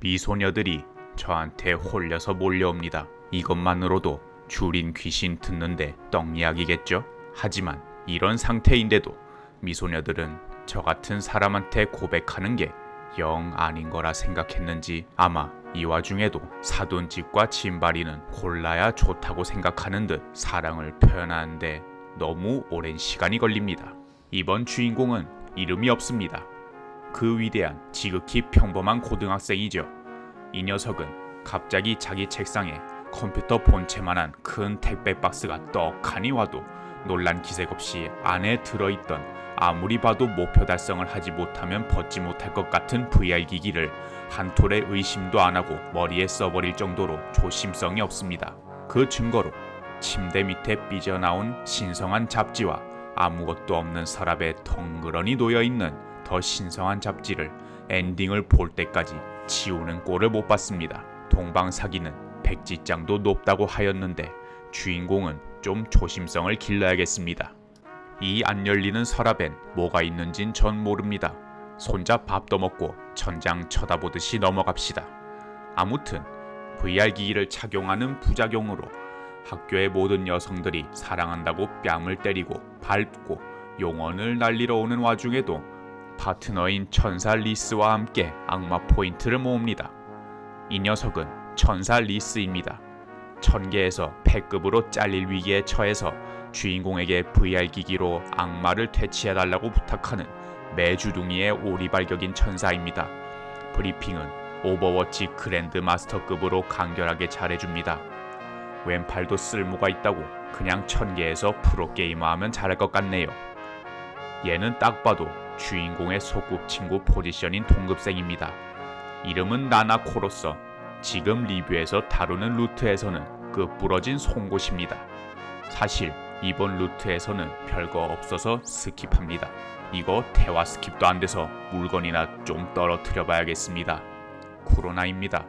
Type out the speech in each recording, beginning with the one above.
미소녀들이 저한테 홀려서 몰려옵니다. 이것만으로도 줄인 귀신 듣는데 떡이야기겠죠? 하지만 이런 상태인데도 미소녀들은 저 같은 사람한테 고백하는 게 영 아닌 거라 생각했는지 아마 이 와중에도 사돈집과 진바리는 골라야 좋다고 생각하는 듯 사랑을 표현하는데 너무 오랜 시간이 걸립니다. 이번 주인공은 이름이 없습니다. 그 위대한 지극히 평범한 고등학생이죠. 이 녀석은 갑자기 자기 책상에 컴퓨터 본체만한 큰 택배 박스가 떡하니 와도 놀란 기색 없이 안에 들어있던 아무리 봐도 목표 달성을 하지 못하면 벗지 못할 것 같은 VR 기기를 한 톨의 의심도 안 하고 머리에 써버릴 정도로 조심성이 없습니다. 그 증거로 침대 밑에 삐져나온 신성한 잡지와 아무것도 없는 서랍에 덩그러니 놓여있는 더 신성한 잡지를 엔딩을 볼 때까지 지우는 꼴을 못 봤습니다. 동방사기는 백지장도 높다고 하였는데 주인공은 좀 조심성을 길러야겠습니다. 이 안 열리는 서랍엔 뭐가 있는진 전 모릅니다. 손자 밥도 먹고 천장 쳐다보듯이 넘어갑시다. 아무튼 VR 기기를 착용하는 부작용으로 학교의 모든 여성들이 사랑한다고 뺨을 때리고 밟고 용언을 날리러 오는 와중에도 파트너인 천사 리스와 함께 악마 포인트를 모읍니다. 이 녀석은 천사 리스입니다. 천계에서 패급으로 잘릴 위기에 처해서 주인공에게 VR 기기로 악마를 퇴치해달라고 부탁하는 매주둥이의 오리발격인 천사입니다. 브리핑은 오버워치 그랜드 마스터급으로 간결하게 잘해줍니다. 왼팔도 쓸모가 있다고 그냥 천계에서 프로게이머하면 잘할 것 같네요. 얘는 딱 봐도 주인공의 소꿉친구 포지션인 동급생입니다. 이름은 나나코로서 지금 리뷰에서 다루는 루트에서는 끝부러진 송곳입니다. 사실 이번 루트에서는 별거 없어서 스킵합니다. 이거 대화 스킵도 안 돼서 물건이나 좀 떨어뜨려 봐야겠습니다. 쿠로나입니다.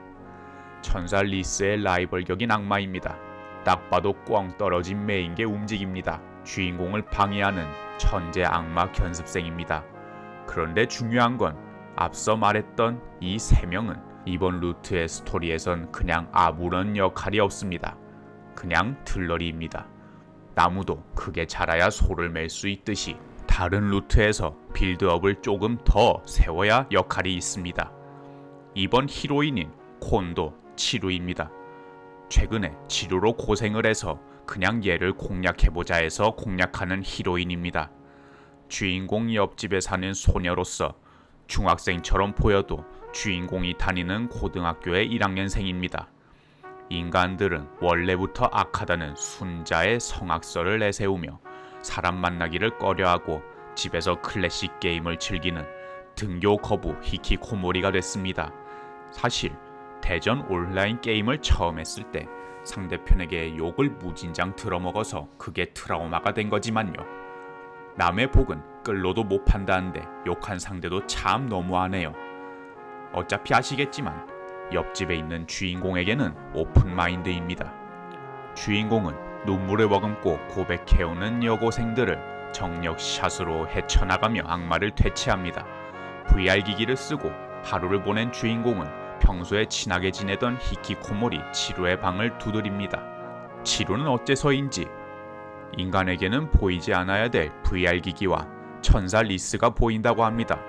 천사 리스의 라이벌격인 악마입니다. 딱 봐도 꽝 떨어진 메인게 움직입니다. 주인공을 방해하는 천재 악마 견습생입니다. 그런데 중요한 건 앞서 말했던 이 세 명은 이번 루트의 스토리에선 그냥 아무런 역할이 없습니다. 그냥 들러리입니다. 나무도 크게 자라야 소를 맬 수 있듯이 다른 루트에서 빌드업을 조금 더 세워야 역할이 있습니다. 이번 히로인인 콘도 치루입니다. 최근에 치루로 고생을 해서 그냥 얘를 공략해보자 해서 공략하는 히로인입니다. 주인공 옆집에 사는 소녀로서 중학생처럼 보여도 주인공이 다니는 고등학교의 1학년생입니다. 인간들은 원래부터 악하다는 순자의 성악설을 내세우며 사람 만나기를 꺼려하고 집에서 클래식 게임을 즐기는 등교 거부 히키코모리가 됐습니다. 사실 대전 온라인 게임을 처음 했을 때 상대편에게 욕을 무진장 들어먹어서 그게 트라우마가 된 거지만요. 남의 복은 끌로도 못 판다는데 욕한 상대도 참 너무하네요. 어차피 아시겠지만 옆집에 있는 주인공에게는 오픈마인드입니다. 주인공은 눈물을 머금고 고백해오는 여고생들을 정력샷으로 헤쳐나가며 악마를 퇴치합니다. VR 기기를 쓰고 하루를 보낸 주인공은 평소에 친하게 지내던 히키코모리 치루의 방을 두드립니다. 치루는 어째서인지 인간에게는 보이지 않아야 될 VR 기기와 천사 리스가 보인다고 합니다.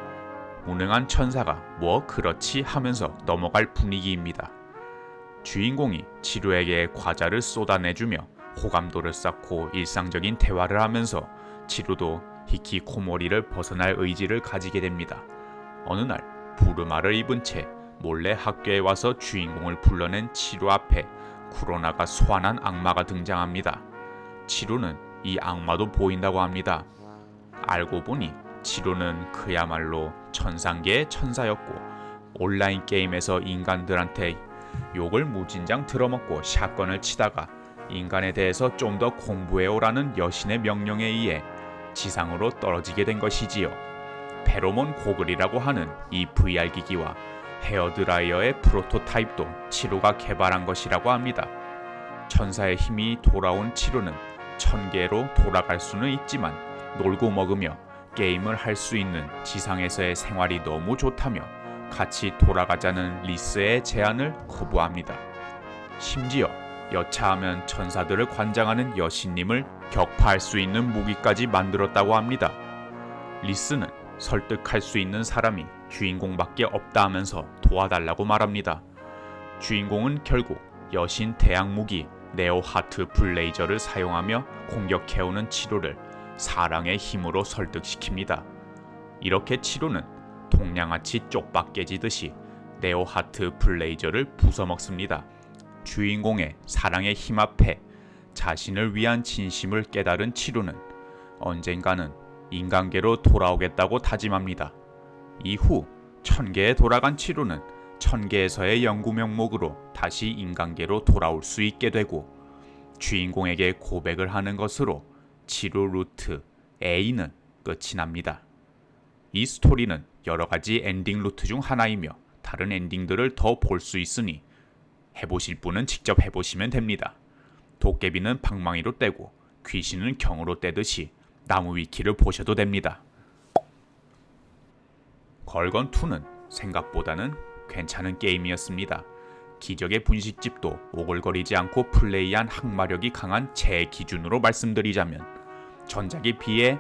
무능한 천사가 뭐 그렇지 하면서 넘어갈 분위기입니다. 주인공이 치루에게 과자를 쏟아내주며 호감도를 쌓고 일상적인 대화를 하면서 치루도 히키코모리를 벗어날 의지를 가지게 됩니다. 어느 날 부르마를 입은 채 몰래 학교에 와서 주인공을 불러낸 치루 앞에 쿠로나가 소환한 악마가 등장합니다. 치루는 이 악마도 보인다고 합니다. 알고 보니 치루는 그야말로 천상계의 천사였고 온라인 게임에서 인간들한테 욕을 무진장 들어먹고 샷건을 치다가 인간에 대해서 좀 더 공부해오라는 여신의 명령에 의해 지상으로 떨어지게 된 것이지요. 페로몬 고글이라고 하는 이 VR 기기와 헤어드라이어의 프로토타입도 치루가 개발한 것이라고 합니다. 천사의 힘이 돌아온 치루는 천계로 돌아갈 수는 있지만 놀고 먹으며 게임을 할 수 있는 지상에서의 생활이 너무 좋다며 같이 돌아가자는 리스의 제안을 거부합니다. 심지어 여차하면 천사들을 관장하는 여신님을 격파할 수 있는 무기까지 만들었다고 합니다. 리스는 설득할 수 있는 사람이 주인공밖에 없다 하면서 도와달라고 말합니다. 주인공은 결국 여신 대학 무기 네오 하트 블레이저를 사용하며 공격해오는 치료를 사랑의 힘으로 설득시킵니다. 이렇게 치료는 동양아치 쪽박 깨지듯이 네오 하트 블레이저를 부숴먹습니다. 주인공의 사랑의 힘 앞에 자신을 위한 진심을 깨달은 치료는 언젠가는 인간계로 돌아오겠다고 다짐합니다. 이후 천계에 돌아간 치료는 천계에서의 연구 명목으로 다시 인간계로 돌아올 수 있게 되고 주인공에게 고백을 하는 것으로 치료 루트 A는 끝이 납니다. 이 스토리는 여러 가지 엔딩 루트 중 하나이며 다른 엔딩들을 더 볼 수 있으니 해보실 분은 직접 해보시면 됩니다. 도깨비는 방망이로 떼고 귀신은 경으로 떼듯이 나무 위키를 보셔도 됩니다. 걸건2는 생각보다는 괜찮은 게임이었습니다. 기적의 분식집도 오글거리지 않고 플레이한 항마력이 강한 제 기준으로 말씀드리자면 전작에 비해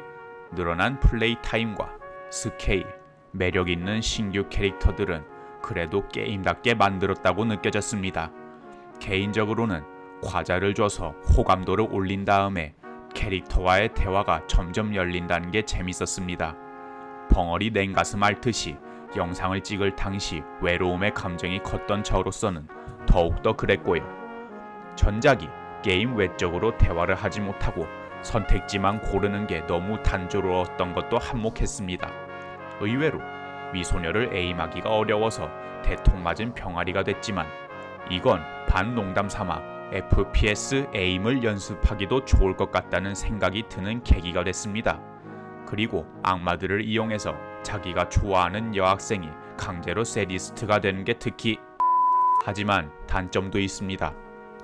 늘어난 플레이 타임과 스케일, 매력 있는 신규 캐릭터들은 그래도 게임답게 만들었다고 느껴졌습니다. 개인적으로는 과자를 줘서 호감도를 올린 다음에 캐릭터와의 대화가 점점 열린다는 게 재밌었습니다. 벙어리 냉가슴 앓듯이 영상을 찍을 당시 외로움의 감정이 컸던 저로서는 더욱더 그랬고요. 전작이 게임 외적으로 대화를 하지 못하고 선택지만 고르는 게 너무 단조로웠던 것도 한몫했습니다. 의외로 미소녀를 에임하기가 어려워서 대통 맞은 병아리가 됐지만 이건 반농담 삼아 FPS 에임을 연습하기도 좋을 것 같다는 생각이 드는 계기가 됐습니다. 그리고 악마들을 이용해서 자기가 좋아하는 여학생이 강제로 세디스트가 되는 게 특히 하지만 단점도 있습니다.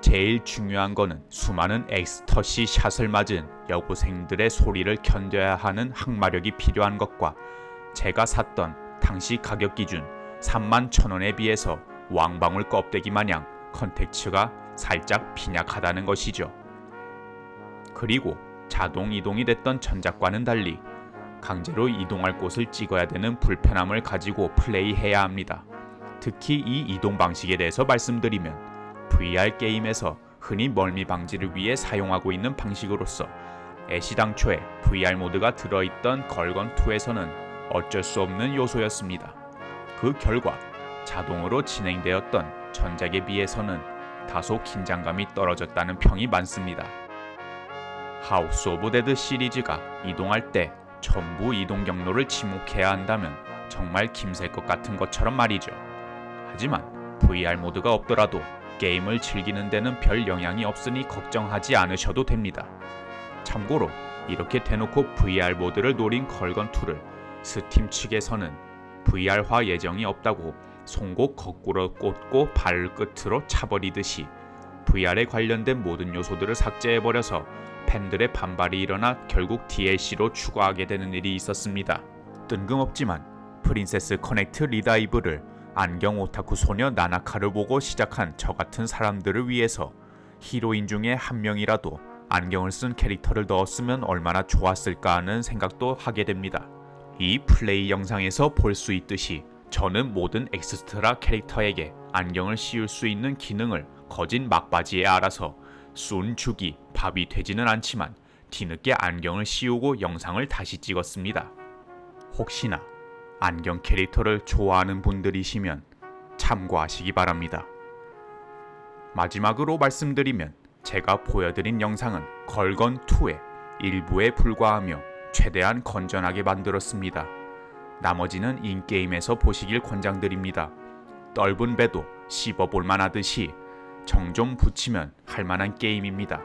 제일 중요한 거는 수많은 엑스터시 샷을 맞은 여고생들의 소리를 견뎌야 하는 항마력이 필요한 것과 제가 샀던 당시 가격 기준 31,000원에 비해서 왕방울 껍데기 마냥 컨텐츠가 살짝 빈약하다는 것이죠. 그리고 자동 이동이 됐던 전작과는 달리 강제로 이동할 곳을 찍어야 되는 불편함을 가지고 플레이해야 합니다. 특히 이 이동 방식에 대해서 말씀드리면 VR 게임에서 흔히 멀미 방지를 위해 사용하고 있는 방식으로서 애시당초에 VR 모드가 들어있던 걸건2에서는 어쩔 수 없는 요소였습니다. 그 결과 자동으로 진행되었던 전작에 비해서는 다소 긴장감이 떨어졌다는 평이 많습니다. 하우스 오브 데드 시리즈가 이동할 때 전부 이동 경로를 지목해야 한다면 정말 김샐 것 같은 것처럼 말이죠. 하지만 VR 모드가 없더라도 게임을 즐기는 데는 별 영향이 없으니 걱정하지 않으셔도 됩니다. 참고로 이렇게 대놓고 VR 모드를 노린 걸건2를 스팀 측에서는 VR화 예정이 없다고 송곳 거꾸로 꽂고 발끝으로 차버리듯이 VR에 관련된 모든 요소들을 삭제해버려서 팬들의 반발이 일어나 결국 DLC로 추가하게 되는 일이 있었습니다. 뜬금없지만 프린세스 커넥트 리다이브를 안경 오타쿠 소녀 나나카를 보고 시작한 저 같은 사람들을 위해서 히로인 중에 한 명이라도 안경을 쓴 캐릭터를 넣었으면 얼마나 좋았을까 하는 생각도 하게 됩니다. 이 플레이 영상에서 볼 수 있듯이 저는 모든 엑스트라 캐릭터에게 안경을 씌울 수 있는 기능을 거진 막바지에 알아서 쏜 죽이 밥이 되지는 않지만 뒤늦게 안경을 씌우고 영상을 다시 찍었습니다. 혹시나 안경 캐릭터를 좋아하는 분들이시면 참고하시기 바랍니다. 마지막으로 말씀드리면 제가 보여드린 영상은 걸건2의 일부에 불과하며 최대한 건전하게 만들었습니다. 나머지는 인게임에서 보시길 권장드립니다. 떫은 배도 씹어볼만 하듯이 정 좀 붙이면 할만한 게임입니다.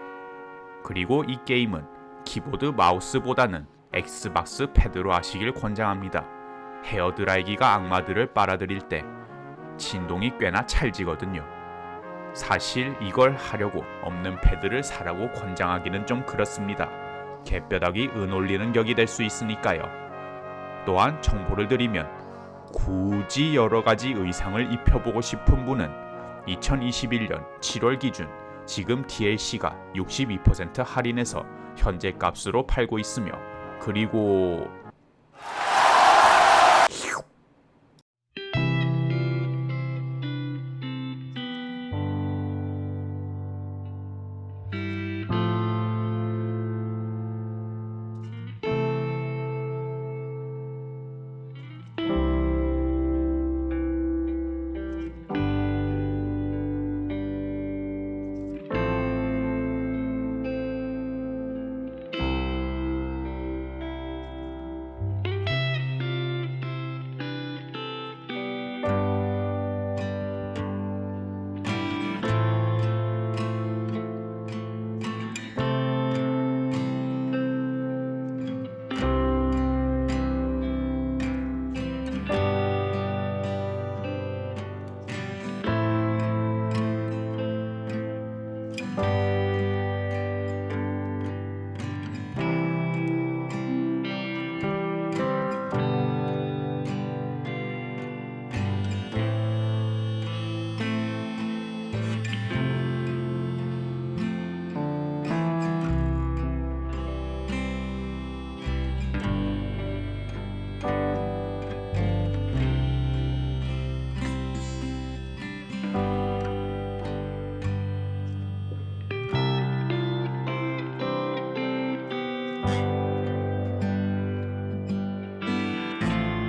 그리고 이 게임은 키보드 마우스보다는 엑스박스 패드로 하시길 권장합니다. 헤어드라이기가 악마들을 빨아들일 때 진동이 꽤나 찰지거든요. 사실 이걸 하려고 없는 패드를 사라고 권장하기는 좀 그렇습니다. 갯벼락이 은올리는 격이 될 수 있으니까요. 또한 정보를 드리면 굳이 여러가지 의상을 입혀보고 싶은 분은 2021년 7월 기준 지금 TLC가 62% 할인해서 현재 값으로 팔고 있으며, 그리고